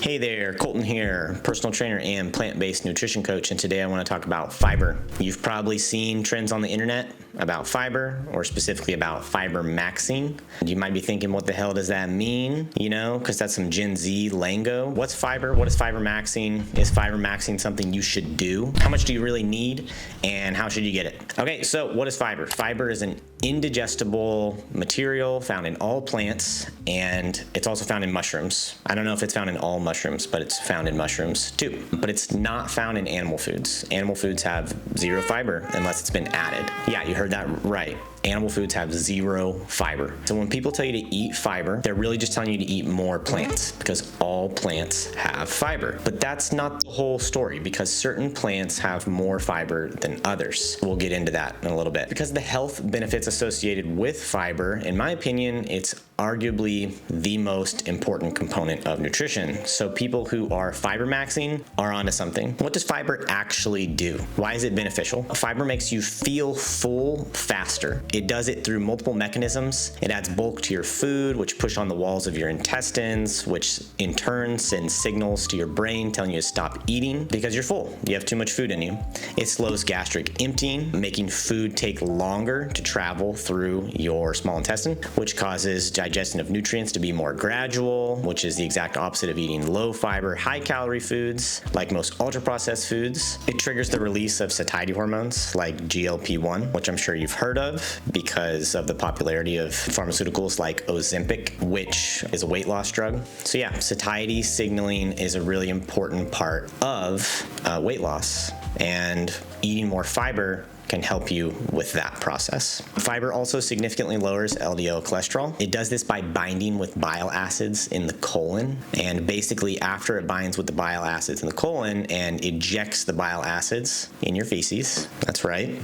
Hey there, Colton here, personal trainer and plant-based nutrition coach, and today I want to talk about fiber. You've probably seen trends on the internet about fiber, or specifically about fiber maxing. You might be thinking, what the hell does that mean? You know, because that's some Gen Z lingo. What's fiber? What is fiber maxing? Is fiber maxing something you should do? How much do you really need? And how should you get it? Okay, so what is fiber? Fiber is an indigestible material found in all plants, and it's also found in mushrooms. I don't know if it's found in all mushrooms, but it's found in mushrooms too. But it's not found in animal foods. Animal foods have zero fiber unless it's been added. Yeah, you heard that right. Animal foods have zero fiber. So when people tell you to eat fiber, they're really just telling you to eat more plants, because all plants have fiber. But that's not the whole story, because certain plants have more fiber than others. We'll get into that in a little bit. Because the health benefits associated with fiber, in my opinion, it's arguably the most important component of nutrition. So people who are fiber maxing are onto something. What does fiber actually do? Why is it beneficial? Fiber makes you feel full faster. It does it through multiple mechanisms. It adds bulk to your food, which push on the walls of your intestines, which in turn sends signals to your brain telling you to stop eating because you're full. You have too much food in you. It slows gastric emptying, making food take longer to travel through your small intestine, which causes digestion of nutrients to be more gradual, which is the exact opposite of eating low fiber, high calorie foods like most ultra processed foods. It triggers the release of satiety hormones like GLP-1, which I'm sure you've heard of because of the popularity of pharmaceuticals like Ozempic, which is a weight loss drug. So yeah, satiety signaling is a really important part of weight loss, and eating more fiber can help you with that process. Fiber also significantly lowers LDL cholesterol. It does this by binding with bile acids in the colon, and basically after it binds with the bile acids in the colon and ejects the bile acids in your feces, that's right,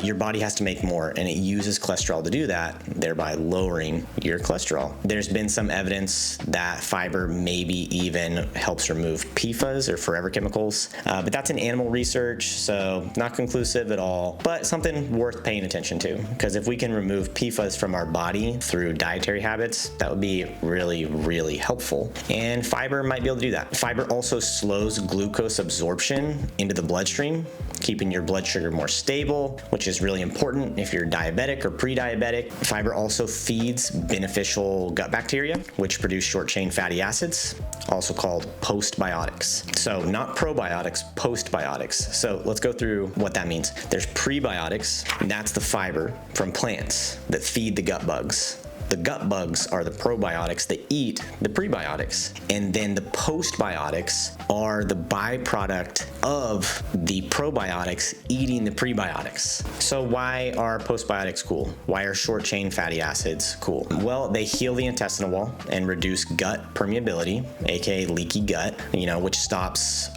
your body has to make more, and it uses cholesterol to do that, thereby lowering your cholesterol. There's been some evidence that fiber maybe even helps remove PFAS, or forever chemicals, but that's in animal research, so not conclusive at all. But something worth paying attention to, because if we can remove PFAS from our body through dietary habits, that would be really, really helpful. And fiber might be able to do that. Fiber also slows glucose absorption into the bloodstream, keeping your blood sugar more stable, which is really important if you're diabetic or pre-diabetic. Fiber also feeds beneficial gut bacteria, which produce short-chain fatty acids, also called postbiotics. So not probiotics, postbiotics. So let's go through what that means. There's prebiotics, and that's the fiber from plants that feed the gut bugs. The gut bugs are the probiotics that eat the prebiotics. And then the postbiotics are the byproduct of the probiotics eating the prebiotics. So why are postbiotics cool? Why are short chain fatty acids cool? Well, they heal the intestinal wall and reduce gut permeability, aka leaky gut, which stops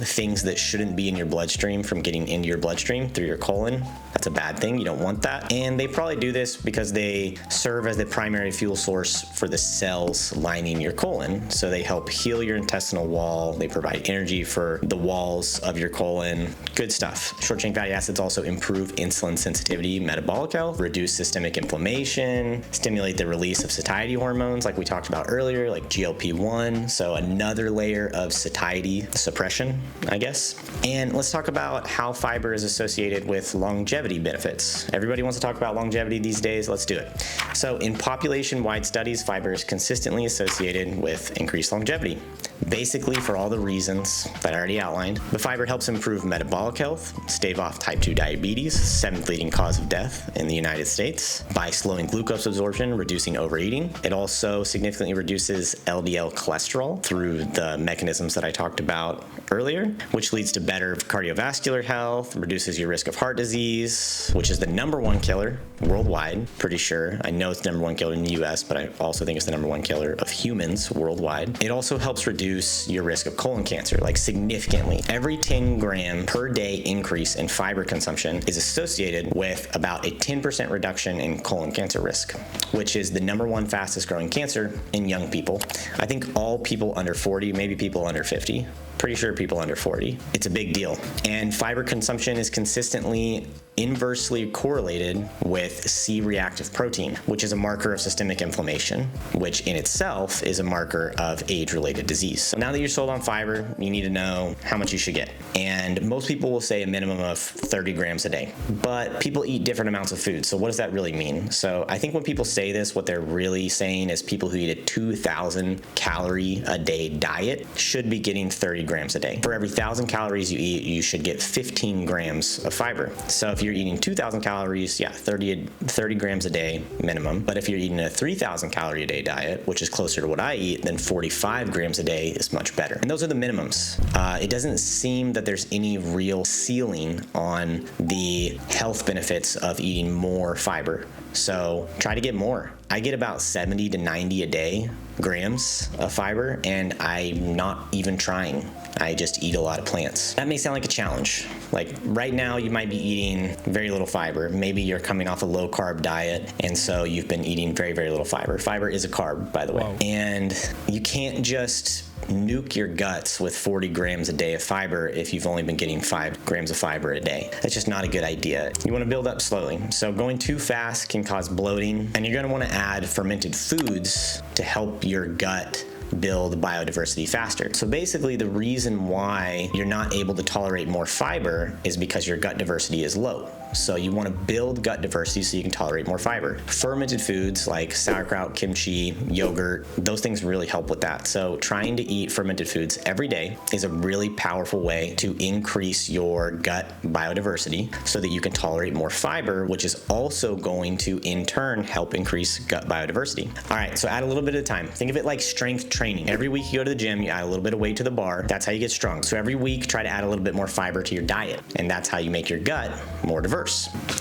things that shouldn't be in your bloodstream from getting into your bloodstream through your colon. That's a bad thing. You don't want that. And they probably do this because they serve as the primary fuel source for the cells lining your colon. So they help heal your intestinal wall. They provide energy for the walls of your colon. Good stuff. Short chain fatty acids also improve insulin sensitivity, metabolic health, reduce systemic inflammation, stimulate the release of satiety hormones like we talked about earlier, like GLP-1. So another layer of satiety suppression, I guess. And let's talk about how fiber is associated with longevity benefits. Everybody wants to talk about longevity these days. Let's do it. So in population-wide studies, fiber is consistently associated with increased longevity, basically for all the reasons that I already outlined. The fiber helps improve metabolic health, stave off type 2 diabetes, 7th leading cause of death in the United States, by slowing glucose absorption, reducing overeating. It also significantly reduces LDL cholesterol through the mechanisms that I talked about earlier, which leads to better cardiovascular health, reduces your risk of heart disease, which is the #1 killer worldwide, pretty sure. I know it's the #1 killer in the US, but I also think it's the #1 killer of humans worldwide. It also helps reduce your risk of colon cancer, like significantly. Every 10 gram per day increase in fiber consumption is associated with about a 10% reduction in colon cancer risk, which is the #1 fastest growing cancer in young people. I think all people under 40, maybe people under 50. Pretty sure people under 40. It's a big deal. And fiber consumption is consistently inversely correlated with C-reactive protein, which is a marker of systemic inflammation, which in itself is a marker of age-related disease. keys. So now that you're sold on fiber, you need to know how much you should get. And most people will say a minimum of 30 grams a day, but people eat different amounts of food. So what does that really mean? So I think when people say this, what they're really saying is people who eat a 2,000 calorie a day diet should be getting 30 grams a day. For every 1,000 calories you eat, you should get 15 grams of fiber. So if you're eating 2,000 calories, 30 grams a day minimum. But if you're eating a 3,000 calorie a day diet, which is closer to what I eat, then 45 grams a day is much better. And those are the minimums. It doesn't seem that there's any real ceiling on the health benefits of eating more fiber. So try to get more. I get about 70 to 90 a day grams of fiber, and I'm not even trying. I just eat a lot of plants. That may sound like a challenge. Like right now you might be eating very little fiber. Maybe you're coming off a low carb diet, and so you've been eating very, very little fiber. Fiber is a carb, by the way. Wow. And you can't just nuke your guts with 40 grams a day of fiber if you've only been getting 5 grams of fiber a day. That's just not a good idea. You want to build up slowly. So going too fast can cause bloating, and you're going to want to add fermented foods to help your gut build biodiversity faster. So basically the reason why you're not able to tolerate more fiber is because your gut diversity is low. So you want to build gut diversity so you can tolerate more fiber. Fermented foods like sauerkraut, kimchi, yogurt, those things really help with that. So trying to eat fermented foods every day is a really powerful way to increase your gut biodiversity so that you can tolerate more fiber, which is also going to in turn help increase gut biodiversity. All right, so add a little bit at a time. Think of it like strength training. Every week you go to the gym, you add a little bit of weight to the bar. That's how you get strong. So every week try to add a little bit more fiber to your diet, and that's how you make your gut more diverse.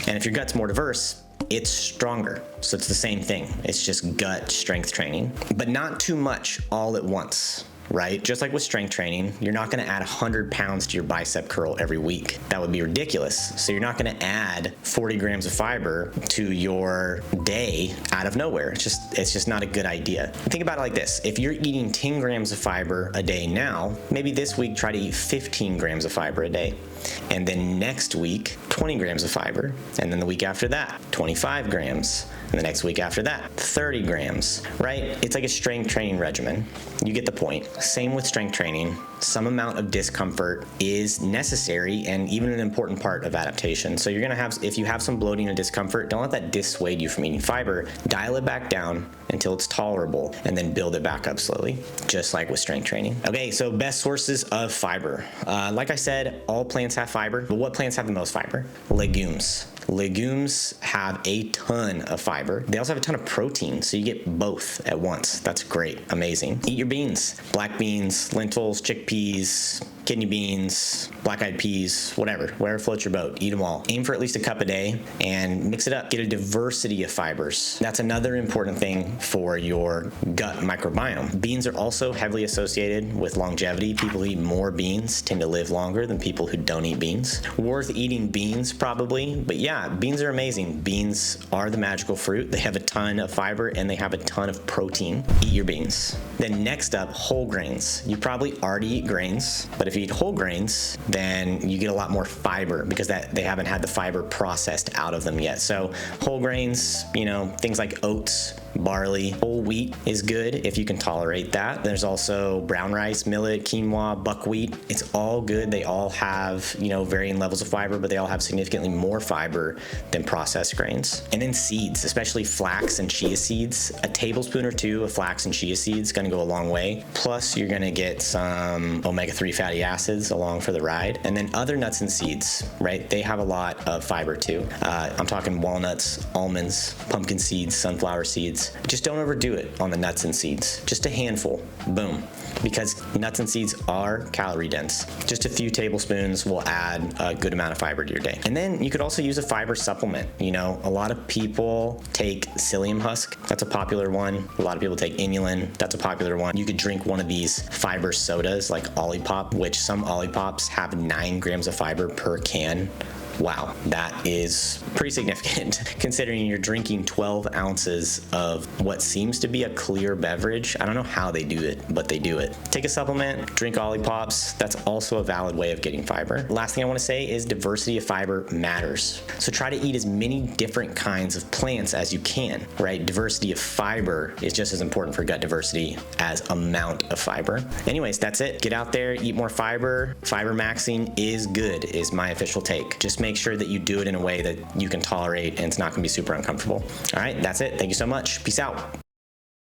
And if your gut's more diverse, it's stronger. So it's the same thing. It's just gut strength training, but not too much all at once. Right? Just like with strength training, you're not going to add 100 pounds to your bicep curl every week. That would be ridiculous. So you're not going to add 40 grams of fiber to your day out of nowhere. It's just not a good idea. Think about it like this. If you're eating 10 grams of fiber a day now, maybe this week try to eat 15 grams of fiber a day. And then next week, 20 grams of fiber. And then the week after that, 25 grams. And the next week after that, 30 grams, right? It's like a strength training regimen. You get the point. Same with strength training. Some amount of discomfort is necessary and even an important part of adaptation. So you're gonna have, if you have some bloating and discomfort, don't let that dissuade you from eating fiber. Dial it back down until it's tolerable and then build it back up slowly, just like with strength training. Okay, so best sources of fiber. Like I said, all plants have fiber, but what plants have the most fiber? Legumes. Legumes have a ton of fiber. They also have a ton of protein, so you get both at once. That's great, amazing. Eat your beans, black beans, lentils, chickpeas, kidney beans, black-eyed peas, whatever floats your boat, eat them all. Aim for at least a cup a day and mix it up. Get a diversity of fibers. That's another important thing for your gut microbiome. Beans are also heavily associated with longevity. People who eat more beans tend to live longer than people who don't eat beans. Worth eating beans probably, but yeah, beans are amazing. Beans are the magical fruit. They have a ton of fiber and they have a ton of protein. Eat your beans. Then next up, whole grains. You probably already eat grains, but if you eat whole grains, then you get a lot more fiber because they haven't had the fiber processed out of them yet. So whole grains, things like oats, barley, whole wheat is good if you can tolerate that. There's also brown rice, millet, quinoa, buckwheat. It's all good. They all have, varying levels of fiber, but they all have significantly more fiber than processed grains. And then seeds, especially flax and chia seeds. A tablespoon or two of flax and chia seeds is going to go a long way. Plus, you're going to get some omega-3 fatty acids along for the ride. And then other nuts and seeds, right? They have a lot of fiber too. I'm talking walnuts, almonds, pumpkin seeds, sunflower seeds. Just don't overdo it on the nuts and seeds. Just a handful, boom. Because nuts and seeds are calorie dense. Just a few tablespoons will add a good amount of fiber to your day. And then you could also use a fiber supplement. A lot of people take psyllium husk. That's a popular one. A lot of people take inulin. That's a popular one. You could drink one of these fiber sodas like Olipop, which some Olipops have 9 grams of fiber per can Wow, that is pretty significant considering you're drinking 12 ounces of what seems to be a clear beverage. I don't know how they do it, but they do it. Take a supplement, drink Oliplops. That's also a valid way of getting fiber. Last thing I want to say is diversity of fiber matters. So try to eat as many different kinds of plants as you can, right? Diversity of fiber is just as important for gut diversity as amount of fiber. Anyways, that's it. Get out there, eat more fiber. Fiber maxing is good, is my official take. Just make sure that you do it in a way that you can tolerate and it's not gonna be super uncomfortable. All right, that's it. Thank you so much. Peace out.